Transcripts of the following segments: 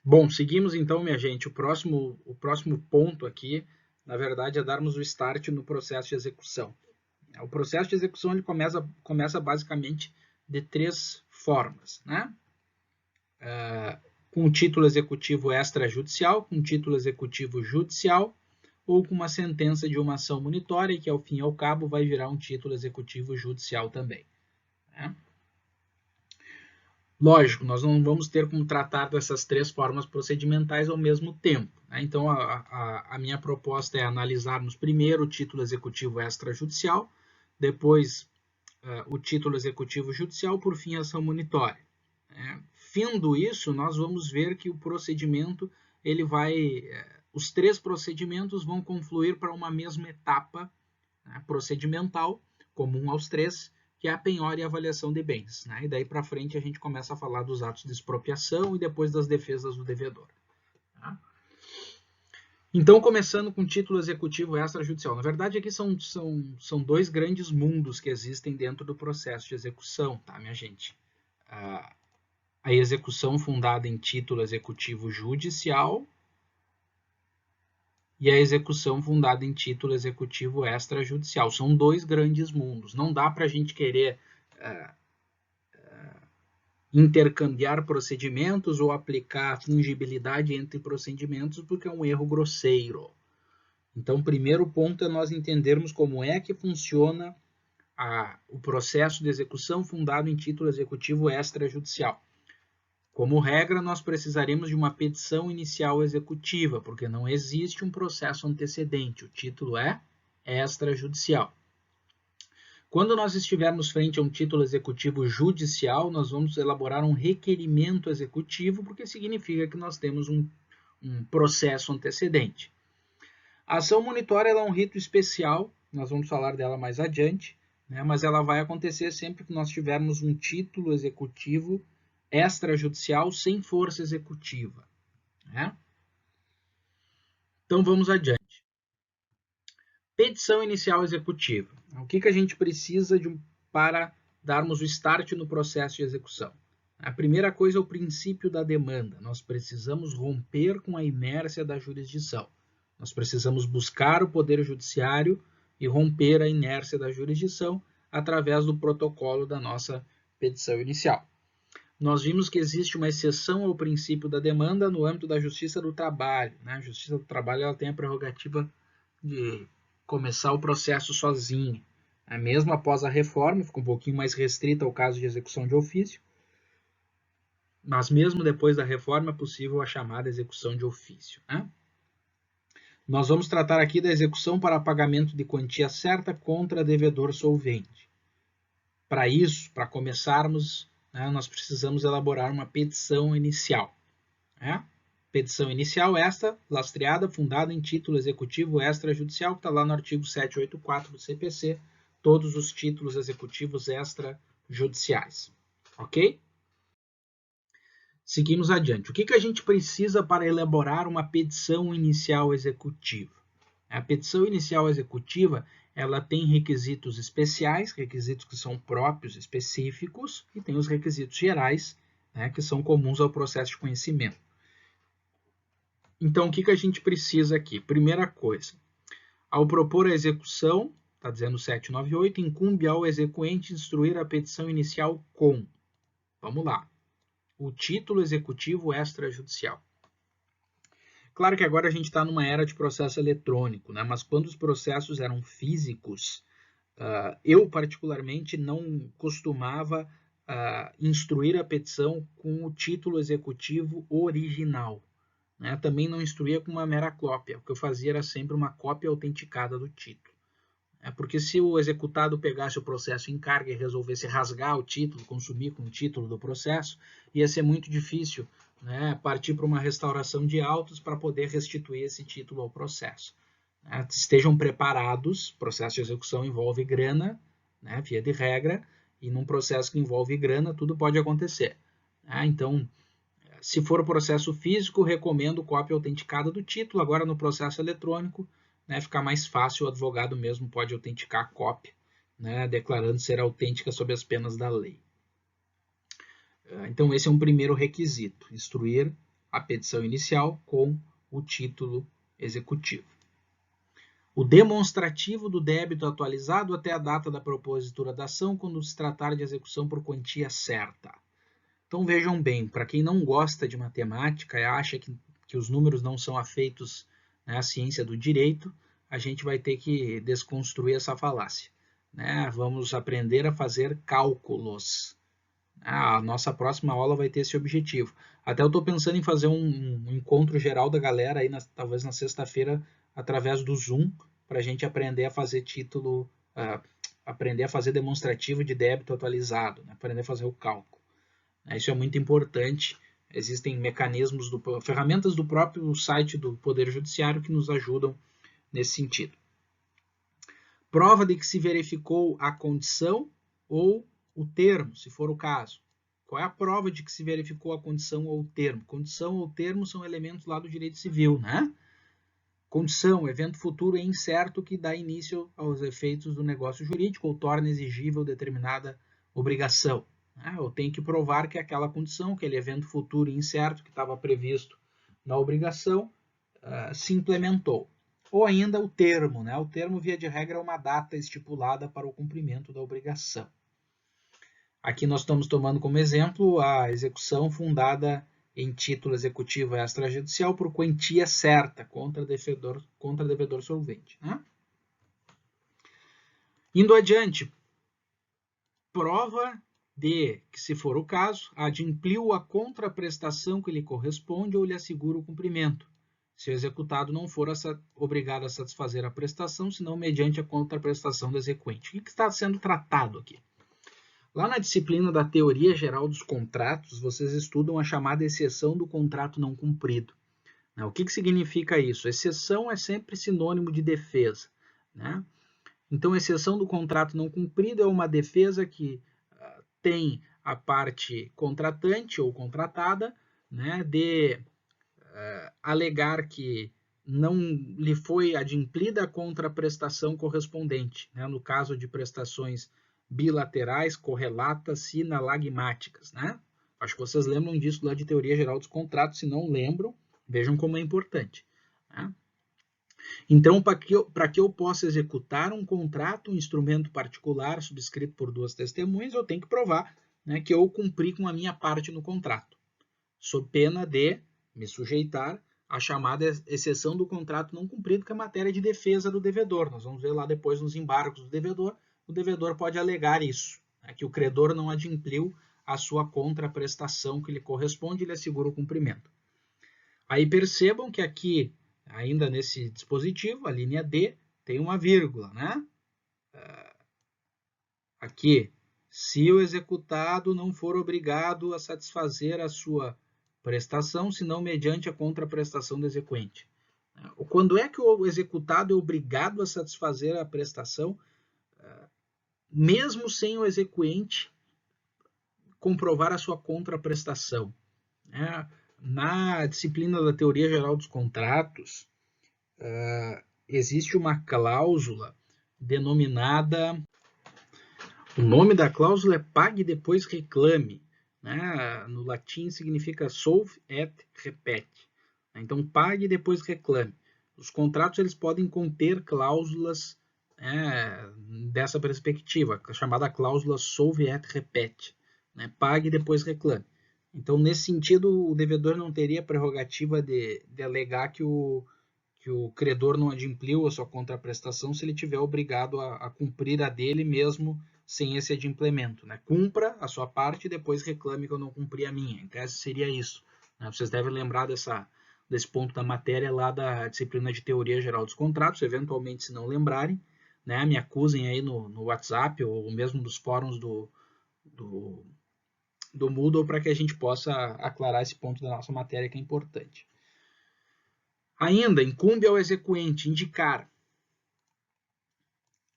Bom, seguimos então, minha gente. O próximo ponto aqui, na verdade, é darmos o start no processo de execução. O processo de execução ele começa basicamente de três formas, né? Com o título executivo extrajudicial, com o título executivo judicial ou com uma sentença de uma ação monitória que, ao fim e ao cabo, vai virar um título executivo judicial também, né? Lógico, nós não vamos ter como tratar dessas três formas procedimentais ao mesmo tempo, né? Então, a minha proposta é analisarmos primeiro o título executivo extrajudicial, depois o título executivo judicial, por fim, a ação monitória, né? Findo isso, nós vamos ver que o procedimento, os três procedimentos vão confluir para uma mesma etapa, né, procedimental, comum aos três, que é a penhora e avaliação de bens, né? E daí para frente a gente começa a falar dos atos de expropriação e depois das defesas do devedor, tá? Então, começando com o título executivo extrajudicial. Na verdade, aqui são dois grandes mundos que existem dentro do processo de execução, tá, minha gente? A execução fundada em título executivo judicial e a execução fundada em título executivo extrajudicial. São dois grandes mundos. Não dá para a gente querer intercambiar procedimentos ou aplicar fungibilidade entre procedimentos, porque é um erro grosseiro. Então, o primeiro ponto é nós entendermos como é que funciona o processo de execução fundado em título executivo extrajudicial. Como regra, nós precisaremos de uma petição inicial executiva, porque não existe um processo antecedente. O título é extrajudicial. Quando nós estivermos frente a um título executivo judicial, nós vamos elaborar um requerimento executivo, porque significa que nós temos um processo antecedente. A ação monitória é um rito especial, nós vamos falar dela mais adiante, né, mas ela vai acontecer sempre que nós tivermos um título executivo extrajudicial sem força executiva, né? Então vamos adiante. Petição inicial executiva. O que a gente precisa para darmos o start no processo de execução? A primeira coisa é o princípio da demanda. Nós precisamos romper com a inércia da jurisdição. Nós precisamos buscar o Poder Judiciário e romper a inércia da jurisdição através do protocolo da nossa petição inicial. Nós vimos que existe uma exceção ao princípio da demanda no âmbito da Justiça do Trabalho, né? A Justiça do Trabalho ela tem a prerrogativa de começar o processo sozinha. Mesmo após a reforma, fica um pouquinho mais restrita ao caso de execução de ofício, mas mesmo depois da reforma é possível a chamada execução de ofício, né? Nós vamos tratar aqui da execução para pagamento de quantia certa contra devedor solvente. Para isso, para começarmos, né, nós precisamos elaborar uma petição inicial, né? Petição inicial esta, lastreada, fundada em título executivo extrajudicial, que está lá no artigo 784 do CPC, todos os títulos executivos extrajudiciais. Ok? Seguimos adiante. O que a gente precisa para elaborar uma petição inicial executiva? A petição inicial executiva ela tem requisitos especiais, requisitos que são próprios, específicos, e tem os requisitos gerais, né, que são comuns ao processo de conhecimento. Então, o que a gente precisa aqui? Primeira coisa, ao propor a execução, está dizendo 798, incumbe ao exequente instruir a petição inicial com, vamos lá, o título executivo extrajudicial. Claro que agora a gente está numa era de processo eletrônico, né? Mas quando os processos eram físicos, eu particularmente não costumava instruir a petição com o título executivo original, né? Também não instruía com uma mera cópia. O que eu fazia era sempre uma cópia autenticada do título. Porque se o executado pegasse o processo em carga e resolvesse rasgar o título, consumir com o título do processo, ia ser muito difícil, né, partir para uma restauração de autos para poder restituir esse título ao processo. Estejam preparados, processo de execução envolve grana, né, via de regra, e num processo que envolve grana, tudo pode acontecer. Então, se for o processo físico, recomendo cópia autenticada do título. Agora, no processo eletrônico, né, fica mais fácil, o advogado mesmo pode autenticar a cópia, né, declarando ser autêntica sob as penas da lei. Então, esse é um primeiro requisito, instruir a petição inicial com o título executivo. O demonstrativo do débito atualizado até a data da propositura da ação quando se tratar de execução por quantia certa. Então vejam bem, para quem não gosta de matemática e acha que os números não são afeitos à ciência do direito, a gente vai ter que desconstruir essa falácia. Vamos aprender a fazer cálculos. A nossa próxima aula vai ter esse objetivo. Até eu estou pensando em fazer um encontro geral da galera, aí talvez na sexta-feira, através do Zoom, para a gente aprender a fazer aprender a fazer demonstrativo de débito atualizado, aprender a fazer o cálculo. Isso é muito importante. Existem mecanismos, ferramentas do próprio site do Poder Judiciário que nos ajudam nesse sentido. Prova de que se verificou a condição ou o termo, se for o caso. Qual é a prova de que se verificou a condição ou o termo? Condição ou termo são elementos lá do direito civil, né? Condição, evento futuro e incerto que dá início aos efeitos do negócio jurídico ou torna exigível determinada obrigação. Eu tenho que provar que aquela condição, aquele evento futuro e incerto que estava previsto na obrigação, se implementou. Ou ainda o termo, O termo, via de regra, é uma data estipulada para o cumprimento da obrigação. Aqui nós estamos tomando como exemplo a execução fundada em título executivo extrajudicial por quantia certa contra devedor solvente. Indo adiante, prova de que, se for o caso, adimpliu a contraprestação que lhe corresponde ou lhe assegura o cumprimento, se o executado não for obrigado a satisfazer a prestação, senão mediante a contraprestação do exequente. O que está sendo tratado aqui? Lá na disciplina da Teoria Geral dos Contratos, vocês estudam a chamada exceção do contrato não cumprido. O que significa isso? Exceção é sempre sinônimo de defesa. Então, exceção do contrato não cumprido é uma defesa que tem a parte contratante ou contratada de alegar que não lhe foi adimplida a contraprestação correspondente, no caso de prestações bilaterais, correlatas, sinalagmáticas. Acho que vocês lembram disso lá de Teoria Geral dos Contratos. Se não lembram, vejam como é importante. Então, para que eu possa executar um contrato, um instrumento particular subscrito por duas testemunhas, eu tenho que provar que eu cumpri com a minha parte no contrato, sob pena de me sujeitar à chamada exceção do contrato não cumprido, que é matéria de defesa do devedor. Nós vamos ver lá depois nos embargos do devedor. O devedor pode alegar isso, que o credor não adimpliu a sua contraprestação que lhe corresponde e lhe assegura o cumprimento. Aí percebam que aqui, ainda nesse dispositivo, a linha D tem uma vírgula. Aqui, se o executado não for obrigado a satisfazer a sua prestação, senão mediante a contraprestação do exequente. Quando é que o executado é obrigado a satisfazer a prestação, mesmo sem o exequente comprovar a sua contraprestação? Na disciplina da Teoria Geral dos Contratos, existe uma cláusula denominada... O nome da cláusula é pague depois reclame. No latim significa solve et repete. Então, pague e depois reclame. Os contratos eles podem conter cláusulas dessa perspectiva, chamada cláusula solve et repete. Pague e depois reclame. Então, nesse sentido, o devedor não teria prerrogativa de alegar que o credor não adimpliu a sua contraprestação se ele tiver obrigado a cumprir a dele mesmo sem esse adimplemento. Cumpra a sua parte e depois reclame que eu não cumpri a minha. Em tese seria isso. Vocês devem lembrar desse ponto da matéria lá da disciplina de Teoria Geral dos Contratos. Eventualmente, se não lembrarem, me acusem aí no WhatsApp ou mesmo nos fóruns do Moodle para que a gente possa aclarar esse ponto da nossa matéria que é importante. Ainda, incumbe ao exequente indicar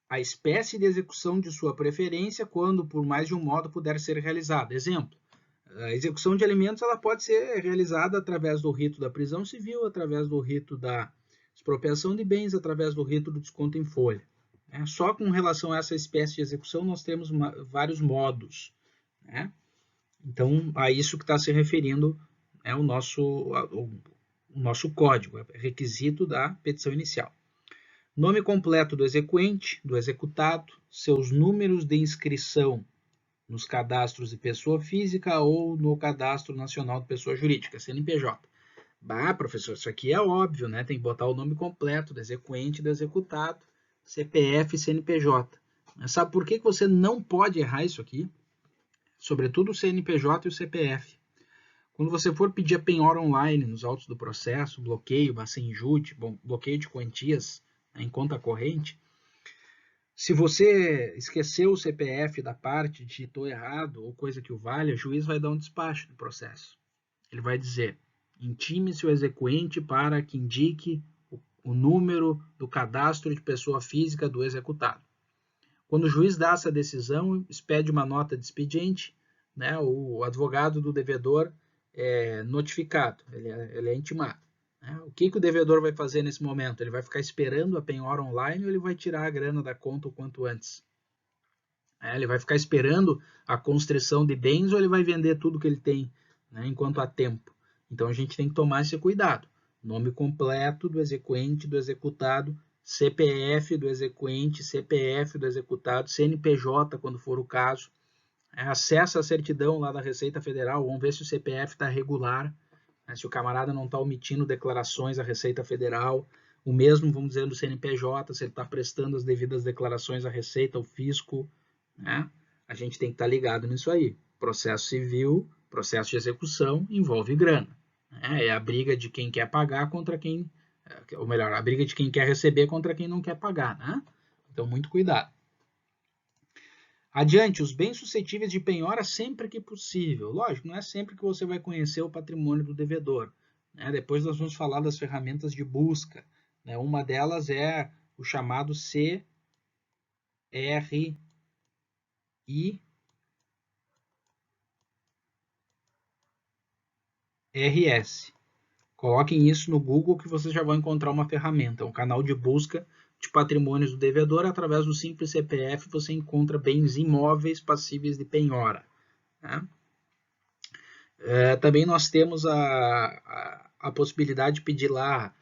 a espécie de execução de sua preferência quando, por mais de um modo, puder ser realizada. Exemplo, a execução de alimentos ela pode ser realizada através do rito da prisão civil, através do rito da expropriação de bens, através do rito do desconto em folha. Só com relação a essa espécie de execução nós temos vários modos. Então, a isso que está se referindo é o nosso código, é requisito da petição inicial. Nome completo do exequente, do executado, seus números de inscrição nos cadastros de pessoa física ou no Cadastro Nacional de Pessoa Jurídica, CNPJ. Bah, professor, isso aqui é óbvio, né? Tem que botar o nome completo do exequente, do executado, CPF e CNPJ. Mas sabe por que você não pode errar isso aqui? Sobretudo o CNPJ e o CPF. Quando você for pedir a penhora online nos autos do processo, bloqueio, bacen-jute, bloqueio de quantias, né, em conta corrente, se você esqueceu o CPF da parte, digitou errado ou coisa que o valha, o juiz vai dar um despacho do processo. Ele vai dizer: intime-se o exequente para que indique o número do cadastro de pessoa física do executado. Quando o juiz dá essa decisão, expede uma nota de expediente, né, o advogado do devedor é notificado, ele é intimado. Né? O que o devedor vai fazer nesse momento? Ele vai ficar esperando a penhora online ou ele vai tirar a grana da conta o quanto antes? Ele vai ficar esperando a constrição de bens ou ele vai vender tudo que ele tem, né, enquanto há tempo? Então a gente tem que tomar esse cuidado. Nome completo do exequente, do executado, CPF do exequente, CPF do executado, CNPJ, quando for o caso. Acessa a certidão lá da Receita Federal, vamos ver se o CPF está regular, né, se o camarada não está omitindo declarações à Receita Federal. O mesmo, vamos dizer, do CNPJ, se ele está prestando as devidas declarações à Receita, ao Fisco. Né? A gente tem que estar ligado nisso aí. Processo civil, processo de execução, envolve grana. Né? É a briga de quem quer pagar contra quem... Ou melhor, a briga de quem quer receber contra quem não quer pagar. Né? Então, muito cuidado. Adiante, os bens suscetíveis de penhora sempre que possível. Lógico, não é sempre que você vai conhecer o patrimônio do devedor. Né? Depois nós vamos falar das ferramentas de busca. Né? Uma delas é o chamado CRI RS. Coloquem isso no Google que vocês já vão encontrar uma ferramenta, um canal de busca de patrimônios do devedor. Através do simples CPF você encontra bens imóveis passíveis de penhora. Né? Também nós temos a possibilidade de pedir lá,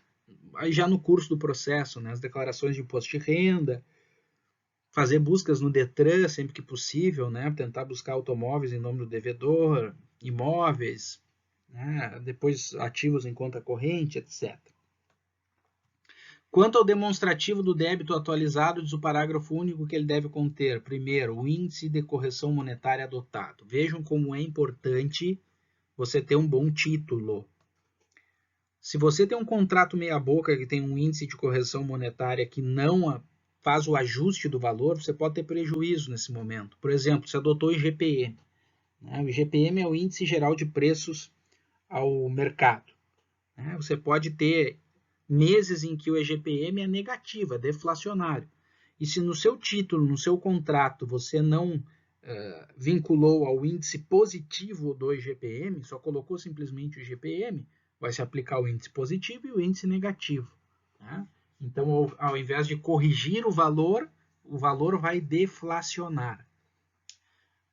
já no curso do processo, né, as declarações de imposto de renda, fazer buscas no Detran sempre que possível, né, tentar buscar automóveis em nome do devedor, imóveis, né, depois ativos em conta corrente, etc. Quanto ao demonstrativo do débito atualizado, diz o parágrafo único que ele deve conter, primeiro, o índice de correção monetária adotado. Vejam como é importante você ter um bom título. Se você tem um contrato meia-boca que tem um índice de correção monetária que não faz o ajuste do valor, você pode ter prejuízo nesse momento. Por exemplo, você adotou o IGPE. Né? O IGPM é o Índice Geral de Preços ao Mercado. Né? Você pode ter meses em que o IGPM é negativo, é deflacionário. E se no seu título, no seu contrato, você não vinculou ao índice positivo do IGPM, só colocou simplesmente o IGPM, vai se aplicar o índice positivo e o índice negativo. Né? Então, ao invés de corrigir o valor vai deflacionar.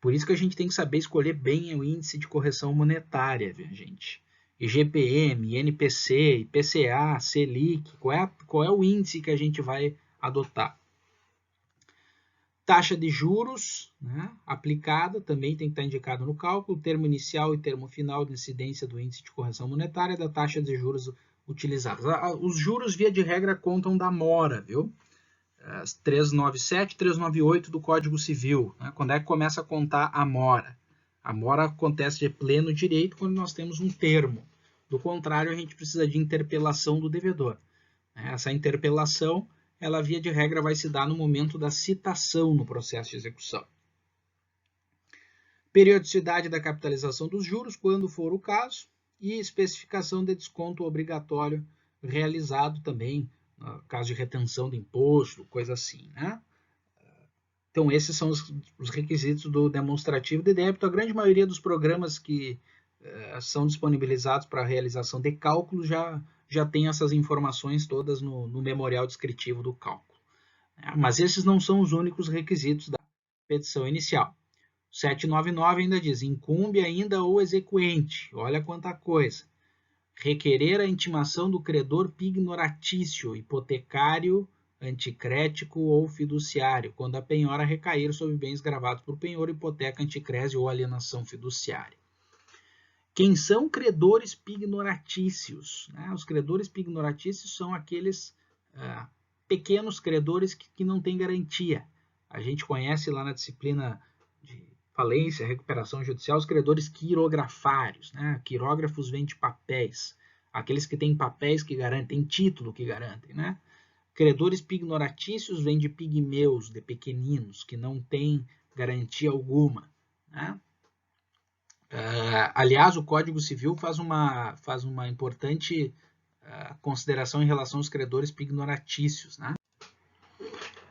Por isso que a gente tem que saber escolher bem o índice de correção monetária, viu, gente? IGPM, INPC, IPCA, Selic, qual é o índice que a gente vai adotar? Taxa de juros, né, aplicada, também tem que estar indicado no cálculo, termo inicial e termo final de incidência do índice de correção monetária da taxa de juros utilizados. Os juros, via de regra, contam da mora, viu? 397 e 398 do Código Civil. Né? Quando é que começa a contar a mora? A mora acontece de pleno direito quando nós temos um termo. Do contrário, a gente precisa de interpelação do devedor. Essa interpelação, ela via de regra vai se dar no momento da citação no processo de execução. Periodicidade da capitalização dos juros, quando for o caso, e especificação de desconto obrigatório realizado também, no caso de retenção de imposto, coisa assim, né? Então, esses são os requisitos do demonstrativo de débito. A grande maioria dos programas que são disponibilizados para a realização de cálculos já tem essas informações todas no memorial descritivo do cálculo. Mas esses não são os únicos requisitos da petição inicial. 799 ainda diz, incumbe ainda o exequente, olha quanta coisa. Requerer a intimação do credor pignoratício, hipotecário, anticrético ou fiduciário, quando a penhora recair sobre bens gravados por penhor, hipoteca, anticrese ou alienação fiduciária. Quem são credores pignoratícios? Os credores pignoratícios são aqueles pequenos credores que não têm garantia. A gente conhece lá na disciplina de falência, recuperação judicial, os credores quirografários. Quirógrafos vêm de papéis. Aqueles que têm papéis que garantem, título que garantem. Credores pignoratícios vêm de pigmeus, de pequeninos, que não têm garantia alguma. Aliás, o Código Civil faz uma importante consideração em relação aos credores pignoratícios.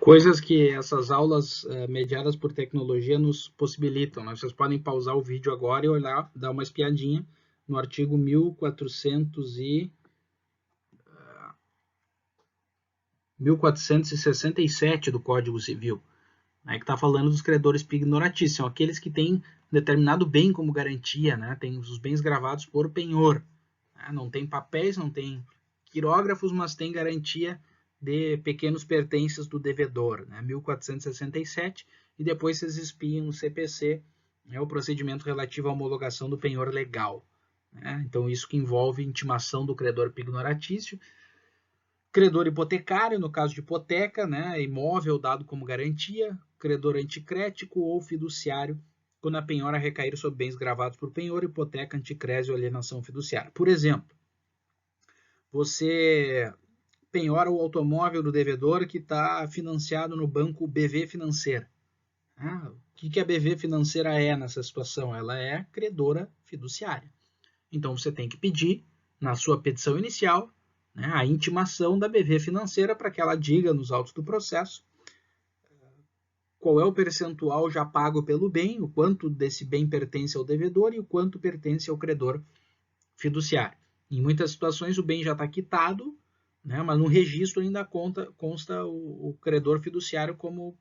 Coisas que essas aulas mediadas por tecnologia nos possibilitam. Vocês podem pausar o vídeo agora e olhar, dar uma espiadinha no artigo 1467 do Código Civil, que está falando dos credores pignoratícios, são aqueles que têm determinado bem como garantia, tem os bens gravados por penhor, não tem papéis, não tem quirógrafos, mas tem garantia de pequenos pertences do devedor, 1467, e depois vocês espiam no CPC, o procedimento relativo à homologação do penhor legal. Então isso que envolve intimação do credor pignoratício, credor hipotecário, no caso de hipoteca, imóvel dado como garantia, credor anticrético ou fiduciário, quando a penhora recair sobre bens gravados por penhor, hipoteca, anticrese ou alienação fiduciária. Por exemplo, você penhora o automóvel do devedor que está financiado no banco BV Financeira. O que a BV Financeira é nessa situação? Ela é credora fiduciária. Então você tem que pedir, na sua petição inicial, a intimação da BV Financeira para que ela diga nos autos do processo qual é o percentual já pago pelo bem, o quanto desse bem pertence ao devedor e o quanto pertence ao credor fiduciário. Em muitas situações o bem já está quitado, mas no registro ainda consta o credor fiduciário como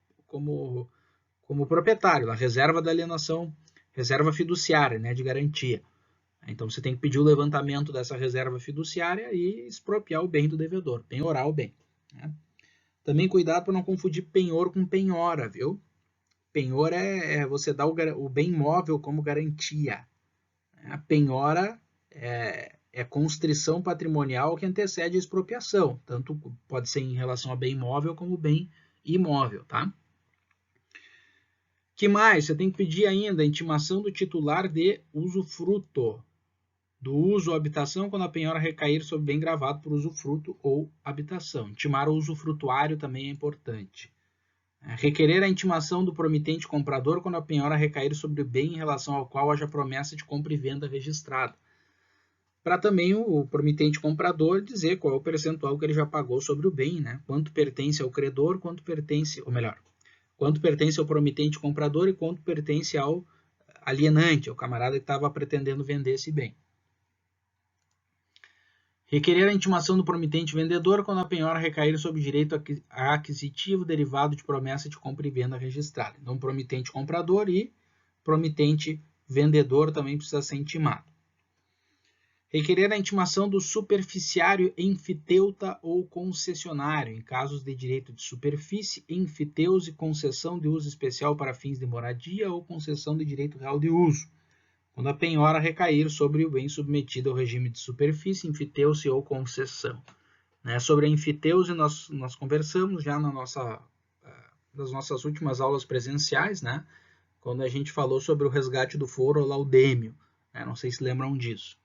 proprietário, na reserva da alienação, reserva fiduciária, de garantia. Então você tem que pedir o levantamento dessa reserva fiduciária e expropriar o bem do devedor, penhorar o bem. Também cuidado para não confundir penhor com penhora, viu? Penhor é você dar o bem móvel como garantia. A penhora é constrição patrimonial que antecede a expropriação. Tanto pode ser em relação a bem móvel como bem imóvel, tá? Que mais? Você tem que pedir ainda a intimação do titular de usufruto, do uso ou habitação, quando a penhora recair sobre bem gravado por usufruto ou habitação. Intimar o usufrutuário também é importante. Requerer a intimação do promitente comprador quando a penhora recair sobre o bem em relação ao qual haja promessa de compra e venda registrada. Para também o promitente comprador dizer qual é o percentual que ele já pagou sobre o bem, quanto pertence ao credor, quanto pertence ao promitente comprador e quanto pertence ao alienante, ao camarada que estava pretendendo vender esse bem. Requerer a intimação do promitente vendedor quando a penhora recair sobre direito aquisitivo derivado de promessa de compra e venda registrada. Então, promitente comprador e promitente vendedor também precisa ser intimado. Requerer a intimação do superficiário enfiteuta ou concessionário, em casos de direito de superfície, enfiteus e concessão de uso especial para fins de moradia ou concessão de direito real de uso, quando a penhora recair sobre o bem submetido ao regime de superfície, enfiteuse ou concessão. Sobre a enfiteuse nós conversamos já nas nossas últimas aulas presenciais, quando a gente falou sobre o resgate do foro ou laudêmio. Não sei se lembram disso.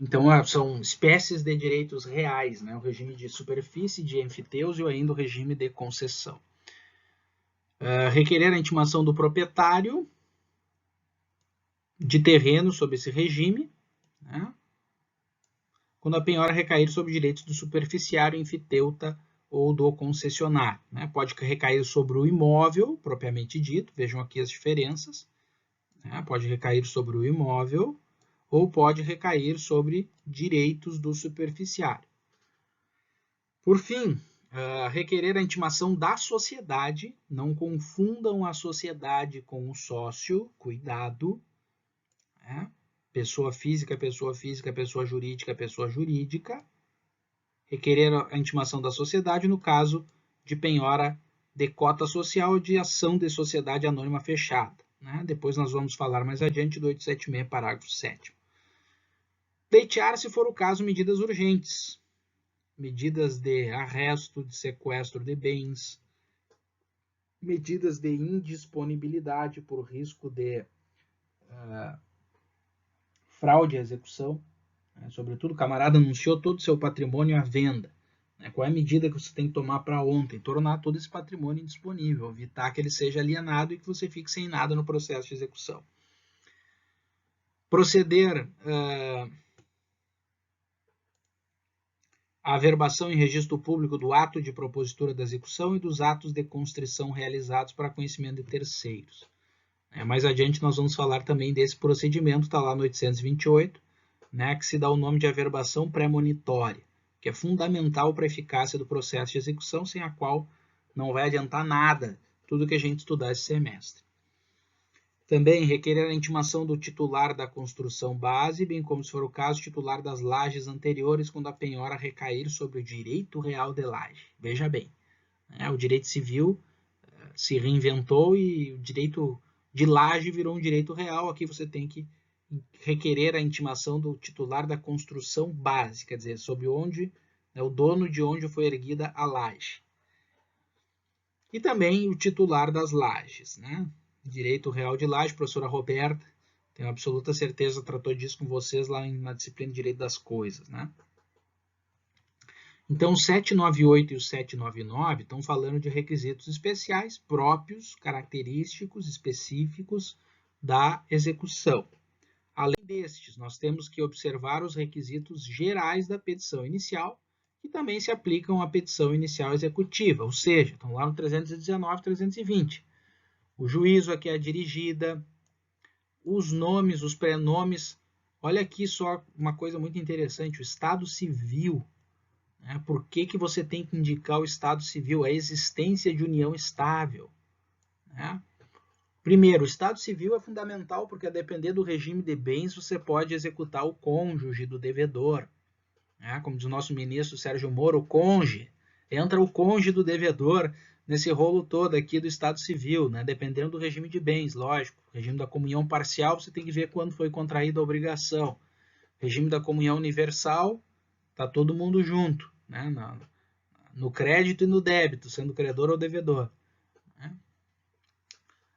Então, são espécies de direitos reais, o regime de superfície, de enfiteuse ou ainda o regime de concessão. Requerer a intimação do proprietário de terreno sob esse regime, quando a penhora recair sobre direitos do superficiário, enfiteuta ou do concessionário. Pode recair sobre o imóvel, propriamente dito, vejam aqui as diferenças. Pode recair sobre o imóvel ou pode recair sobre direitos do superficiário. Por fim, Requerer a intimação da sociedade, não confundam a sociedade com o sócio, cuidado. Né? Pessoa física, pessoa física, pessoa jurídica, pessoa jurídica. Requerer a intimação da sociedade no caso de penhora de cota social ou de ação de sociedade anônima fechada. Né? Depois nós vamos falar mais adiante do 876, parágrafo 7º. Pleitear, se for o caso, medidas urgentes. Medidas de arresto, de sequestro de bens, medidas de indisponibilidade por risco de fraude à execução. Né? Sobretudo, o camarada anunciou todo o seu patrimônio à venda. Né? Qual é a medida que você tem que tomar para ontem? Tornar todo esse patrimônio indisponível, evitar que ele seja alienado e que você fique sem nada no processo de execução. Proceder a averbação em registro público do ato de propositura da execução e dos atos de constrição realizados para conhecimento de terceiros. Mais adiante nós vamos falar também desse procedimento, está lá no 828, né, que se dá o nome de averbação premonitória, que é fundamental para a eficácia do processo de execução, sem a qual não vai adiantar nada tudo que a gente estudar esse semestre. Também requerer a intimação do titular da construção base, bem como, se for o caso, titular das lajes anteriores, quando a penhora recair sobre o direito real de laje. Veja bem, o direito civil se reinventou e o direito de laje virou um direito real. Aqui você tem que requerer a intimação do titular da construção base, quer dizer, sobre onde, o dono de onde foi erguida a laje. E também o titular das lajes, né? Direito Real de Laje, professora Roberta, tenho absoluta certeza, tratou disso com vocês lá na disciplina de Direito das Coisas, né? Então, o 798 e o 799 estão falando de requisitos especiais, próprios, característicos, específicos da execução. Além destes, nós temos que observar os requisitos gerais da petição inicial, que também se aplicam à petição inicial executiva, ou seja, estão lá no 319 e 320. O juízo a que é dirigida, os nomes, os prenomes. Olha aqui só uma coisa muito interessante, o estado civil. Né? Por que você tem que indicar o estado civil? A existência de união estável. Né? Primeiro, o estado civil é fundamental porque, a depender do regime de bens, você pode executar o cônjuge do devedor. Né? Como diz o nosso ministro Sérgio Moro, o cônjuge. Entra o cônjuge do devedor nesse rolo todo aqui do Estado Civil, né? Dependendo do regime de bens, lógico. O regime da comunhão parcial, você tem que ver quando foi contraída a obrigação. O regime da comunhão universal, está todo mundo junto, né? No crédito e no débito, sendo credor ou devedor. Né?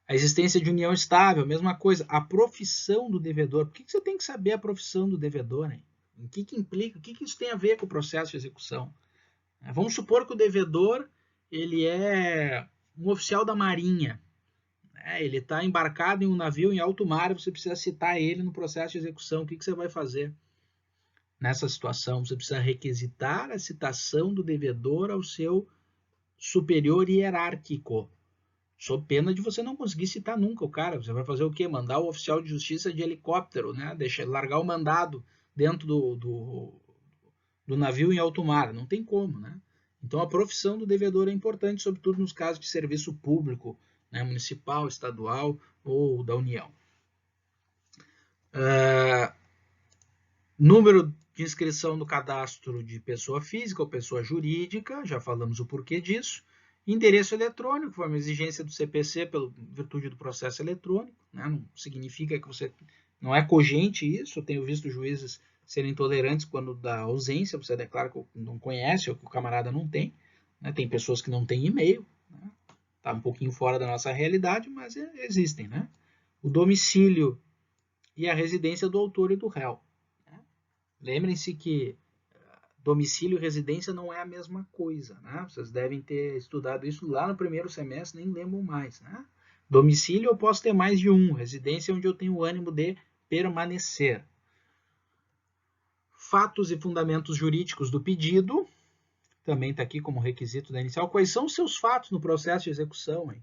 A existência de união estável, a mesma coisa. A profissão do devedor. Por que você tem que saber a profissão do devedor? Hein? O que implica? O que isso tem a ver com o processo de execução? Vamos supor que o devedor ele é um oficial da Marinha. Ele está embarcado em um navio em alto mar, você precisa citar ele no processo de execução. O que você vai fazer nessa situação? Você precisa requisitar a citação do devedor ao seu superior hierárquico, sob pena de você não conseguir citar nunca o cara. Você vai fazer o quê? Mandar o oficial de justiça de helicóptero, né? Largar o mandado dentro do navio em alto mar. Não tem como, né? Então, a profissão do devedor é importante, sobretudo nos casos de serviço público, né, municipal, estadual ou da União. Número de inscrição no cadastro de pessoa física ou pessoa jurídica, já falamos o porquê disso. Endereço eletrônico, foi uma exigência do CPC pela virtude do processo eletrônico. Né? Não significa que você... Não é cogente isso, eu tenho visto juízes serem tolerantes quando da ausência, você declara que não conhece ou que o camarada não tem. Né? Tem pessoas que não têm e-mail, né? Tá um pouquinho fora da nossa realidade, mas existem. Né? O domicílio e a residência do autor e do réu. Né? Lembrem-se que domicílio e residência não é a mesma coisa. Né? Vocês devem ter estudado isso lá no primeiro semestre, nem lembram mais. Né? Domicílio eu posso ter mais de um, residência é onde eu tenho o ânimo de permanecer. Fatos e fundamentos jurídicos do pedido, também está aqui como requisito da inicial. Quais são os seus fatos no processo de execução? Hein?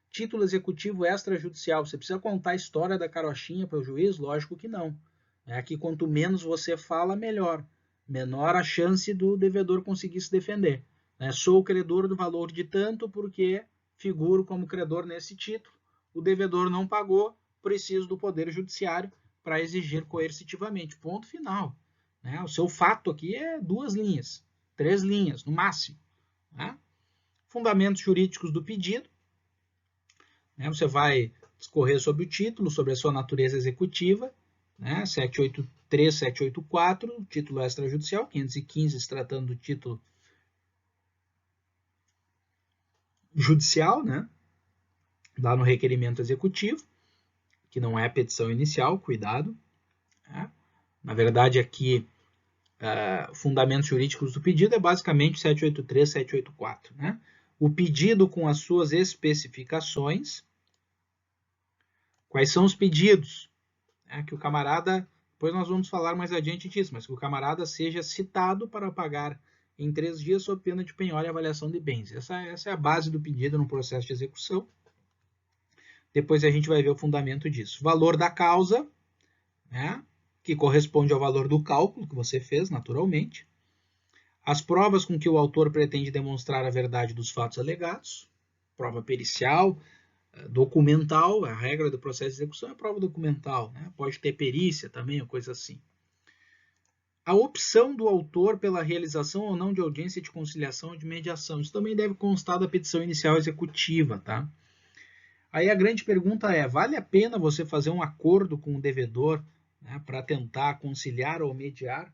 Título executivo extrajudicial, você precisa contar a história da carochinha para o juiz? Lógico que não. Aqui, quanto menos você fala, melhor. Menor a chance do devedor conseguir se defender. né? Sou credor do valor de tanto porque figuro como credor nesse título. O devedor não pagou, preciso do Poder Judiciário para exigir coercitivamente. Ponto final. Né? O seu fato aqui é 2 linhas, 3 linhas, no máximo. Né? Fundamentos jurídicos do pedido. Né? Você vai discorrer sobre o título, sobre a sua natureza executiva, né? 783, 784, título extrajudicial, 515 se tratando do título judicial, né? Lá no requerimento executivo, que não é petição inicial, cuidado. Né? Na verdade, aqui, fundamentos jurídicos do pedido é basicamente 783, 784. Né? O pedido com as suas especificações. Quais são os pedidos? Que o camarada, depois nós vamos falar mais adiante disso, mas que o camarada seja citado para pagar em 3 dias sob pena de penhora e avaliação de bens. Essa é a base do pedido no processo de execução. Depois a gente vai ver o fundamento disso. Valor da causa, né, que corresponde ao valor do cálculo que você fez, naturalmente. As provas com que o autor pretende demonstrar a verdade dos fatos alegados. Prova pericial, documental, a regra do processo de execução é prova documental, né? Pode ter perícia também, ou coisa assim. A opção do autor pela realização ou não de audiência de conciliação ou de mediação. Isso também deve constar da petição inicial executiva, tá? Aí a grande pergunta é, vale a pena você fazer um acordo com o devedor, né, para tentar conciliar ou mediar?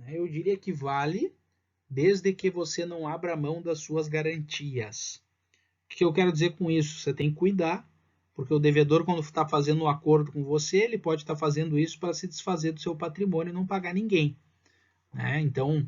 Eu diria que vale, desde que você não abra mão das suas garantias. O que eu quero dizer com isso? Você tem que cuidar, porque o devedor, quando está fazendo um acordo com você, ele pode estar fazendo isso para se desfazer do seu patrimônio e não pagar ninguém. Né? Então,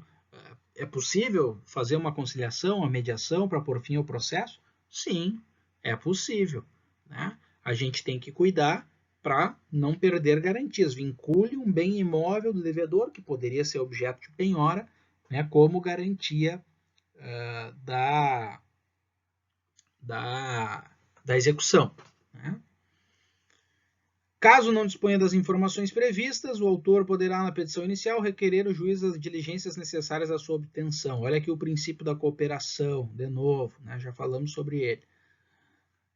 é possível fazer uma conciliação, uma mediação para pôr fim ao processo? Sim, é possível. Né? A gente tem que cuidar para não perder garantias. Vincule um bem imóvel do devedor, que poderia ser objeto de penhora, né, como garantia da execução. Né? Caso não disponha das informações previstas, o autor poderá, na petição inicial, requerer o juiz as diligências necessárias à sua obtenção. Olha aqui o princípio da cooperação, de novo, né? Já falamos sobre ele.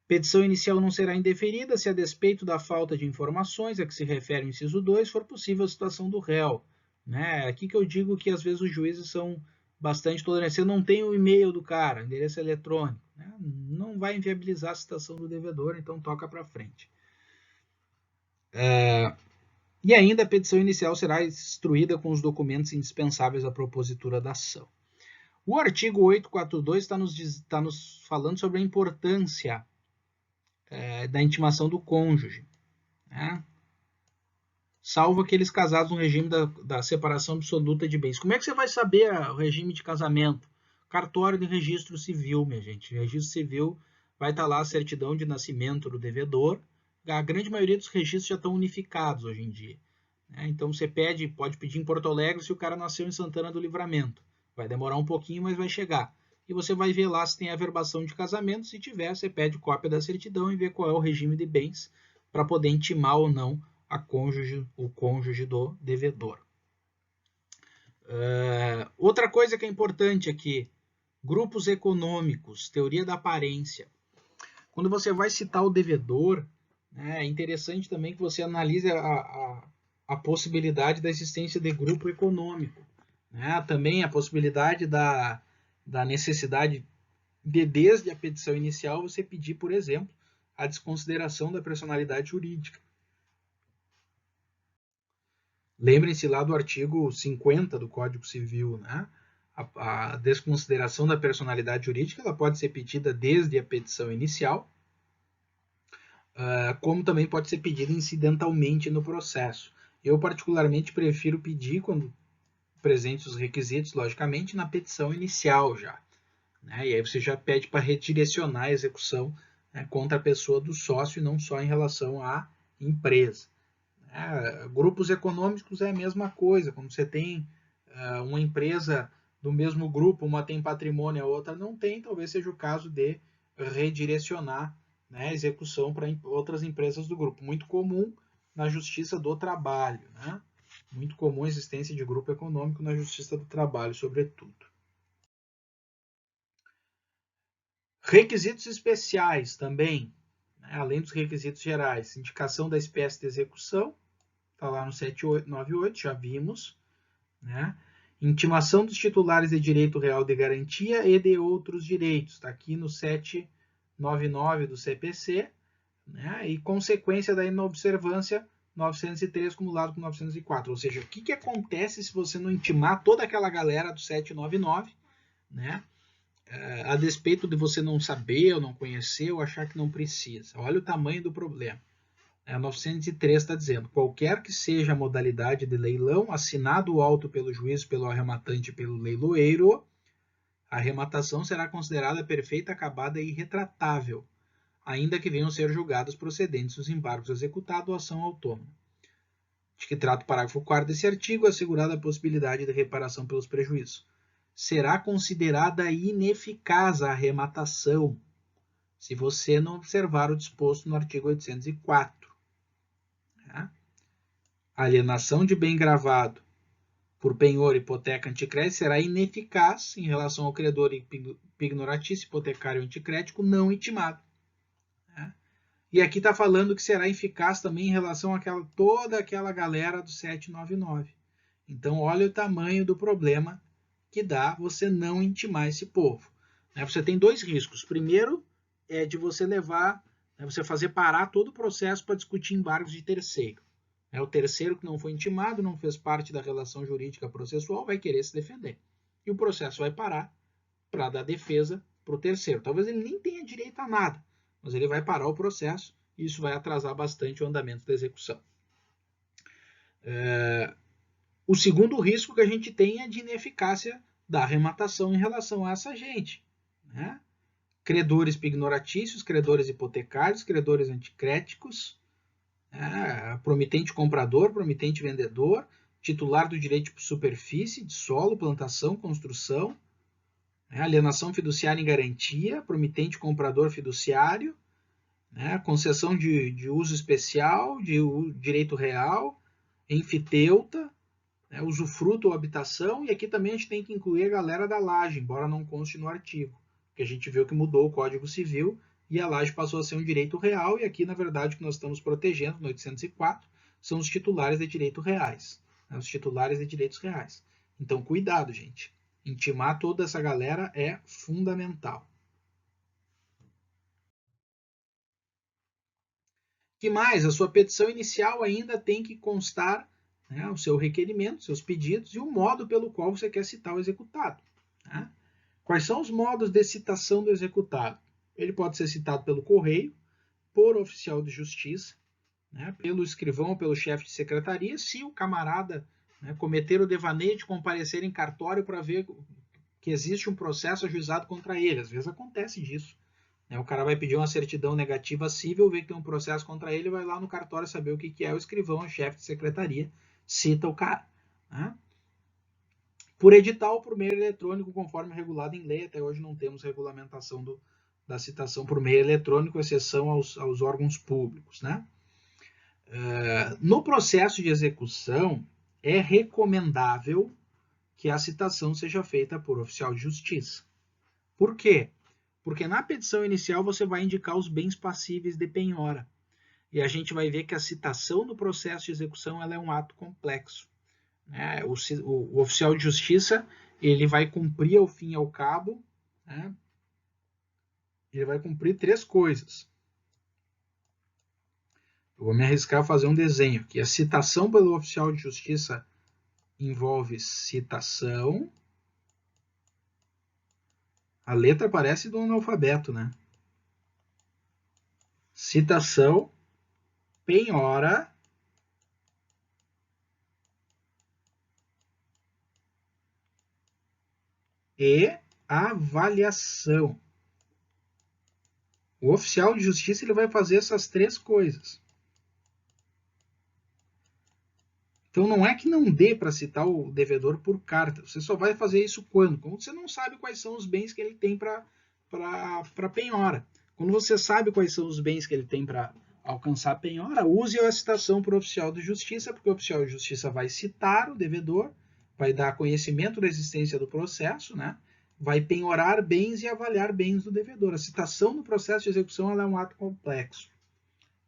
Petição inicial não será indeferida se, a despeito da falta de informações a que se refere o inciso 2, for possível a situação do réu. Né? Aqui que eu digo que às vezes os juízes são bastante tolerantes. Você não tem o e-mail do cara, endereço eletrônico, né? Não vai inviabilizar a citação do devedor, então toca para frente. E ainda a petição inicial será instruída com os documentos indispensáveis à propositura da ação. O artigo 842 está nos falando sobre a importância da intimação do cônjuge, né? Salvo aqueles casados no regime da separação absoluta de bens. Como é que você vai saber o regime de casamento? Cartório de registro civil, minha gente. O registro civil vai estar lá a certidão de nascimento do devedor. A grande maioria dos registros já estão unificados hoje em dia. Então você pode pedir em Porto Alegre se o cara nasceu em Santana do Livramento. Vai demorar um pouquinho, mas vai chegar. E você vai ver lá se tem averbação de casamento. Se tiver, você pede cópia da certidão e vê qual é o regime de bens para poder intimar ou não o cônjuge do devedor. Outra coisa que é importante aqui, grupos econômicos, teoria da aparência. Quando você vai citar o devedor, é interessante também que você analise a possibilidade da existência de grupo econômico. Né? Também a possibilidade da necessidade de, desde a petição inicial, você pedir, por exemplo, a desconsideração da personalidade jurídica. Lembrem-se lá do artigo 50 do Código Civil, né? A desconsideração da personalidade jurídica ela pode ser pedida desde a petição inicial, como também pode ser pedida incidentalmente no processo. Eu, particularmente, prefiro pedir, quando presentes os requisitos, logicamente, na petição inicial já. Né? E aí você já pede para redirecionar a execução, né, contra a pessoa do sócio e não só em relação à empresa. Grupos econômicos é a mesma coisa. Quando você tem uma empresa do mesmo grupo, uma tem patrimônio, a outra não tem, talvez seja o caso de redirecionar, né, a execução para outras empresas do grupo. Muito comum na Justiça do Trabalho. Né? Muito comum a existência de grupo econômico na Justiça do Trabalho, sobretudo. Requisitos especiais também, né? Além dos requisitos gerais. Indicação da espécie de execução, está lá no 798, já vimos, né? Intimação dos titulares de direito real de garantia e de outros direitos, está aqui no 799 do CPC, né? E consequência da inobservância 903 acumulado com 904. Ou seja, o que acontece se você não intimar toda aquela galera do 799, né? A despeito de você não saber, ou não conhecer, ou achar que não precisa. Olha o tamanho do problema. A 903 está dizendo: qualquer que seja a modalidade de leilão, assinado o auto pelo juiz, pelo arrematante e pelo leiloeiro, a arrematação será considerada perfeita, acabada e irretratável, ainda que venham ser julgados procedentes os embargos executados ou ação autônoma. De que trata o parágrafo 4º desse artigo, assegurada a possibilidade de reparação pelos prejuízos. Será considerada ineficaz a arrematação se você não observar o disposto no artigo 804. A alienação de bem gravado por penhor, hipoteca, anticrédito será ineficaz em relação ao credor ignoratício, hipotecário ou anticrético não intimado. E aqui está falando que será eficaz também em relação a toda aquela galera do 799. Então, olha o tamanho do problema que dá você não intimar esse povo. Você tem dois riscos. Primeiro é de você levar, você fazer parar todo o processo para discutir embargos de terceiro. O terceiro que não foi intimado, não fez parte da relação jurídica processual, vai querer se defender. E o processo vai parar para dar defesa para o terceiro. Talvez ele nem tenha direito a nada, mas ele vai parar o processo e isso vai atrasar bastante o andamento da execução. O segundo risco que a gente tem é de ineficácia da arrematação em relação a essa gente. Né? Credores pignoratícios, credores hipotecários, credores anticréticos, promitente comprador, promitente vendedor, titular do direito de superfície, de solo, plantação, construção, alienação fiduciária em garantia, promitente comprador fiduciário, concessão de uso especial, de direito real, enfiteuta, usufruto ou habitação, e aqui também a gente tem que incluir a galera da laje, embora não conste no artigo, porque a gente viu que mudou o Código Civil e a laje passou a ser um direito real, e aqui, na verdade, o que nós estamos protegendo, no 804, são os titulares de direitos reais, os titulares de direitos reais. Então, cuidado, gente. Intimar toda essa galera é fundamental. O que mais? A sua petição inicial ainda tem que constar o seu requerimento, seus pedidos e o modo pelo qual você quer citar o executado. Quais são os modos de citação do executado? Ele pode ser citado pelo correio, por oficial de justiça, pelo escrivão ou pelo chefe de secretaria, se o camarada cometer o devaneio de comparecer em cartório para ver que existe um processo ajuizado contra ele. Às vezes acontece disso. O cara vai pedir uma certidão negativa civil, vê que tem um processo contra ele, vai lá no cartório saber o que é, o escrivão, o chefe de secretaria, cita o cara. Por edital, por meio eletrônico, conforme regulado em lei, até hoje não temos regulamentação da citação por meio eletrônico, exceção aos órgãos públicos. No processo de execução, é recomendável que a citação seja feita por oficial de justiça. Por quê? Porque na petição inicial você vai indicar os bens passíveis de penhora. E a gente vai ver que a citação do processo de execução ela é um ato complexo. O oficial de justiça ele vai cumprir ao fim e ao cabo, ele vai cumprir 3 coisas. Eu vou me arriscar a fazer um desenho aqui. A citação pelo oficial de justiça envolve citação. A letra parece do analfabeto, né? Citação, penhora e avaliação. O oficial de justiça ele vai fazer essas 3 coisas. Então não é que não dê para citar o devedor por carta. Você só vai fazer isso quando? Quando você não sabe quais são os bens que ele tem para penhora. Quando você sabe quais são os bens que ele tem para alcançar a penhora, use a citação para o oficial de justiça, porque o oficial de justiça vai citar o devedor, vai dar conhecimento da existência do processo, vai penhorar bens e avaliar bens do devedor. A citação no processo de execução ela é um ato complexo.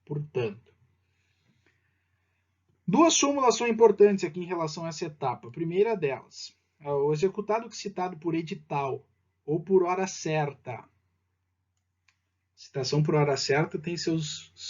Portanto, duas súmulas são importantes aqui em relação a essa etapa. A primeira delas, o executado citado por edital ou por hora certa. Citação por hora certa tem suas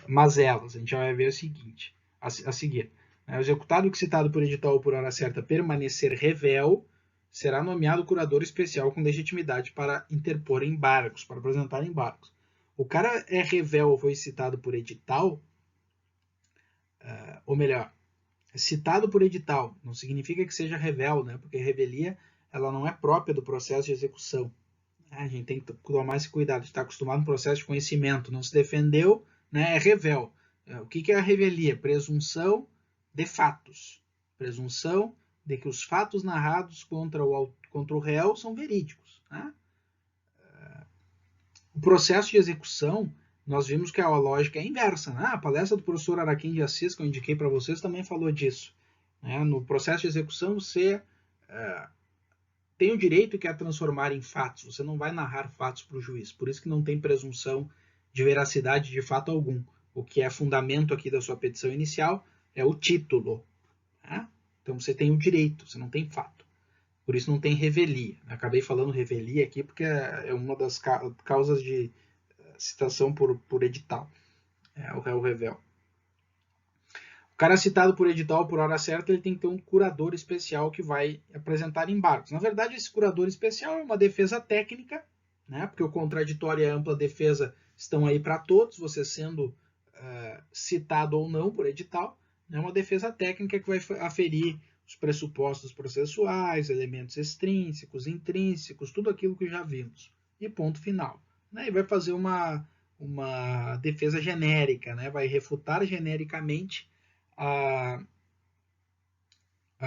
mazelas. A gente já vai ver o seguinte, a seguir. O executado citado por edital ou por hora certa permanecer revel, será nomeado curador especial com legitimidade para interpor embargos, para apresentar embargos. O cara é revel ou foi citado por edital, ou melhor, citado por edital, não significa que seja revel, né? Porque revelia ela não é própria do processo de execução. A gente tem que tomar esse cuidado, de estar acostumado no processo de conhecimento. Não se defendeu, né? É revel. O que é a revelia? Presunção de fatos. Presunção de que os fatos narrados contra o réu são verídicos. Né? O processo de execução, nós vimos que a lógica é inversa. Né? A palestra do professor Araquém de Assis, que eu indiquei para vocês, também falou disso. Né? No processo de execução, você tem o direito que é transformar em fatos. Você não vai narrar fatos para o juiz. Por isso que não tem presunção de veracidade de fato algum. O que é fundamento aqui da sua petição inicial é o título. Né? Então você tem o direito, você não tem fato. Por isso não tem revelia. Acabei falando revelia aqui porque é uma das causas de citação por edital. É o revel. O cara citado por edital por hora certa, ele tem que ter um curador especial que vai apresentar embargos. Na verdade, esse curador especial é uma defesa técnica, né? Porque o contraditório e a ampla defesa estão aí para todos, você sendo citado ou não por edital. É uma defesa técnica que vai aferir os pressupostos processuais, elementos extrínsecos, intrínsecos, tudo aquilo que já vimos. E ponto final. Né? E vai fazer uma defesa genérica, né? Vai refutar genericamente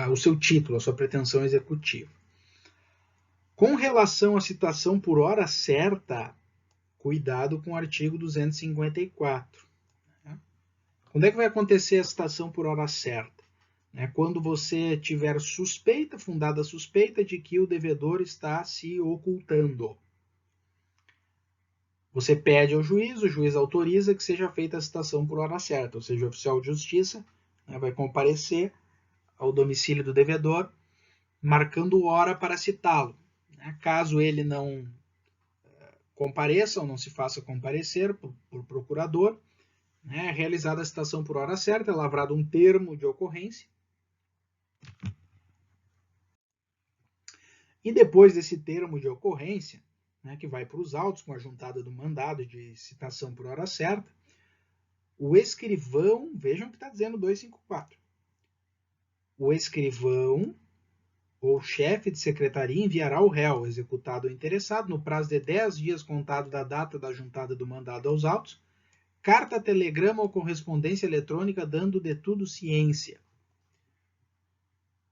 o seu título, a sua pretensão executiva. Com relação à citação por hora certa, cuidado com o artigo 254. Quando é que vai acontecer a citação por hora certa? Quando você tiver suspeita, fundada suspeita, de que o devedor está se ocultando. Você pede ao juiz, o juiz autoriza que seja feita a citação por hora certa, ou seja, o oficial de justiça vai comparecer ao domicílio do devedor, marcando hora para citá-lo. Caso ele não compareça ou não se faça comparecer por procurador, é realizada a citação por hora certa, é lavrado um termo de ocorrência. E depois desse termo de ocorrência, que vai para os autos com a juntada do mandado de citação por hora certa, o escrivão, vejam o que está dizendo 254, o escrivão ou chefe de secretaria enviará o réu, executado ou interessado, no prazo de 10 dias contado da data da juntada do mandado aos autos, carta, telegrama ou correspondência eletrônica dando de tudo ciência.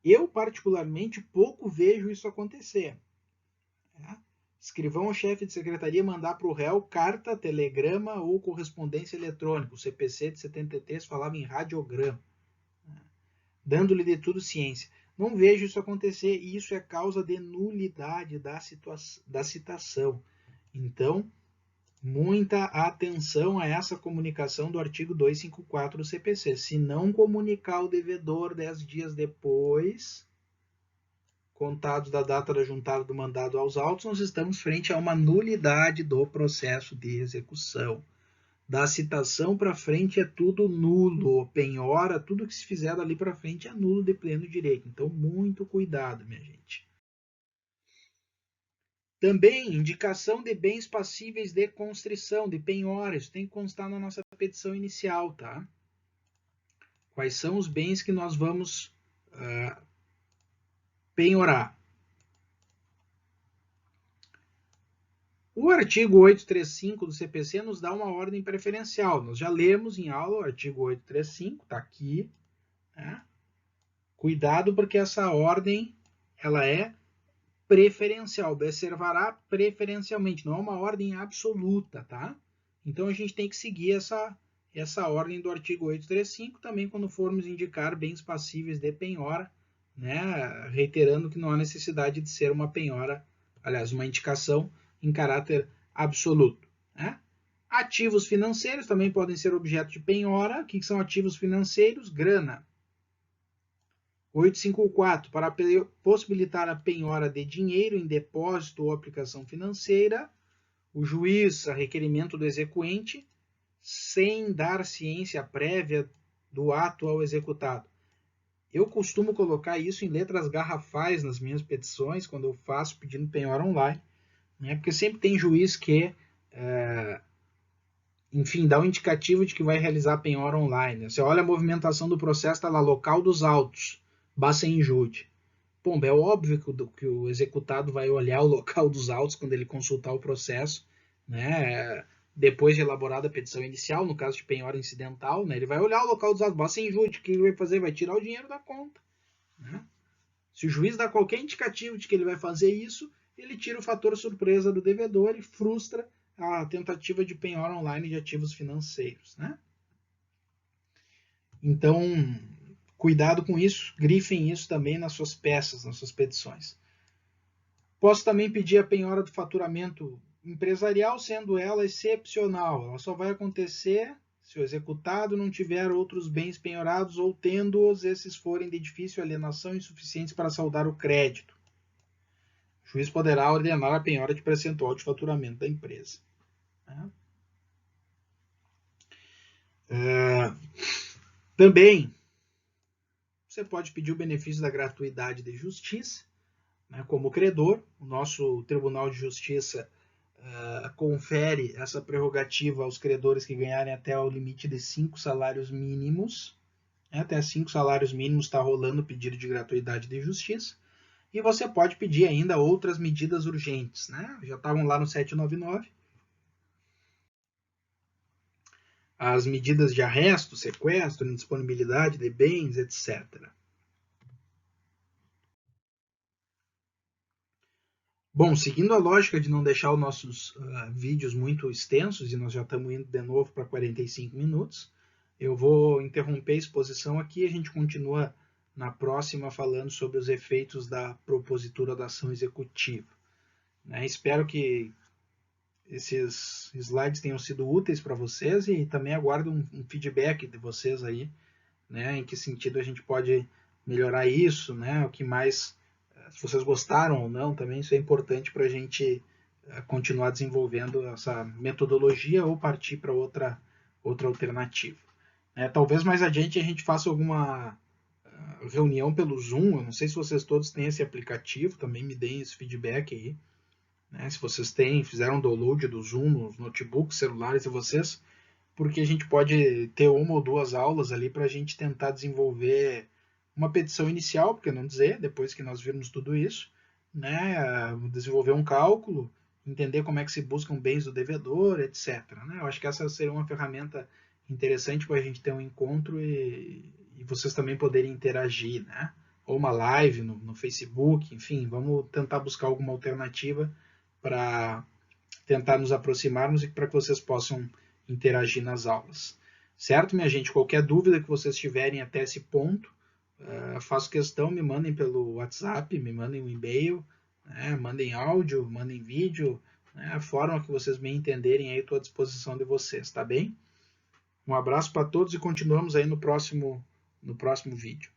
Eu, particularmente, pouco vejo isso acontecer. Escrivão ou chefe de secretaria mandar para o réu carta, telegrama ou correspondência eletrônica. O CPC de 73 falava em radiograma, dando-lhe de tudo ciência. Não vejo isso acontecer e isso é causa de nulidade da citação. Então, muita atenção a essa comunicação do artigo 254 do CPC. Se não comunicar o devedor 10 dias depois, contados da data da juntada do mandado aos autos, nós estamos frente a uma nulidade do processo de execução. Da citação para frente é tudo nulo, penhora, tudo que se fizer dali para frente é nulo de pleno direito. Então, muito cuidado, minha gente. Também, indicação de bens passíveis de constrição, de penhora, isso tem que constar na nossa petição inicial, tá? Quais são os bens que nós vamos penhorar? O artigo 835 do CPC nos dá uma ordem preferencial. Nós já lemos em aula o artigo 835, está aqui. Né? Cuidado, porque essa ordem ela é preferencial, observará preferencialmente, não é uma ordem absoluta, tá? Então a gente tem que seguir essa ordem do artigo 835, também quando formos indicar bens passíveis de penhora, né, reiterando que não há necessidade de ser uma penhora, aliás, uma indicação em caráter absoluto. Né? Ativos financeiros também podem ser objeto de penhora. O que são ativos financeiros? Grana. 854. Para possibilitar a penhora de dinheiro em depósito ou aplicação financeira, o juiz, a requerimento do exequente, sem dar ciência prévia do ato ao executado. Eu costumo colocar isso em letras garrafais nas minhas petições, quando eu faço pedindo penhora online, né? Porque sempre tem juiz que, enfim, dá um indicativo de que vai realizar a penhora online. Você olha a movimentação do processo, está lá, local dos autos, basta em injúria. Bom, é óbvio que o executado vai olhar o local dos autos quando ele consultar o processo, né? Depois de elaborada a petição inicial, no caso de penhora incidental, né? Ele vai olhar o local dos autos, basta em injúria, o que ele vai fazer? Vai tirar o dinheiro da conta. Né? Se o juiz dá qualquer indicativo de que ele vai fazer isso, ele tira o fator surpresa do devedor e frustra a tentativa de penhora online de ativos financeiros. Né? Então, cuidado com isso, grifem isso também nas suas peças, nas suas petições. Posso também pedir a penhora do faturamento empresarial, sendo ela excepcional. Ela só vai acontecer se o executado não tiver outros bens penhorados ou tendo-os, esses forem de difícil alienação insuficientes para saldar o crédito. O juiz poderá ordenar a penhora de percentual de faturamento da empresa. Também, você pode pedir o benefício da gratuidade de justiça, né, como credor. O nosso Tribunal de Justiça confere essa prerrogativa aos credores que ganharem até o limite de 5 salários mínimos. Até 5 salários mínimos está rolando o pedido de gratuidade de justiça. E você pode pedir ainda outras medidas urgentes. Né? Já estavam lá no 799. As medidas de arresto, sequestro, indisponibilidade de bens, etc. Bom, seguindo a lógica de não deixar os nossos vídeos muito extensos, e nós já estamos indo de novo para 45 minutos, eu vou interromper a exposição aqui e a gente continua na próxima falando sobre os efeitos da propositura da ação executiva. Né? Espero que esses slides tenham sido úteis para vocês e também aguardo um feedback de vocês aí, né? Em que sentido a gente pode melhorar isso, né? O que mais, se vocês gostaram ou não, também isso é importante para a gente continuar desenvolvendo essa metodologia ou partir para outra alternativa. Talvez mais adiante a gente faça alguma reunião pelo Zoom. Eu não sei se vocês todos têm esse aplicativo, também me deem esse feedback aí. Né? Se vocês fizeram download do Zoom nos notebooks, celulares de vocês, porque a gente pode ter uma ou duas aulas ali para a gente tentar desenvolver uma petição inicial, por que não dizer, depois que nós virmos tudo isso, né? Desenvolver um cálculo, entender como é que se buscam bens do devedor, etc. Né? Eu acho que essa seria uma ferramenta interessante para a gente ter um encontro e vocês também poderem interagir, né? Ou uma live no Facebook, enfim, vamos tentar buscar alguma alternativa para tentar nos aproximarmos e para que vocês possam interagir nas aulas. Certo, minha gente? Qualquer dúvida que vocês tiverem até esse ponto, faço questão, me mandem pelo WhatsApp, me mandem um e-mail, né? Mandem áudio, mandem vídeo, né? A forma que vocês me entenderem aí, estou à disposição de vocês, tá bem? Um abraço para todos e continuamos aí no próximo vídeo.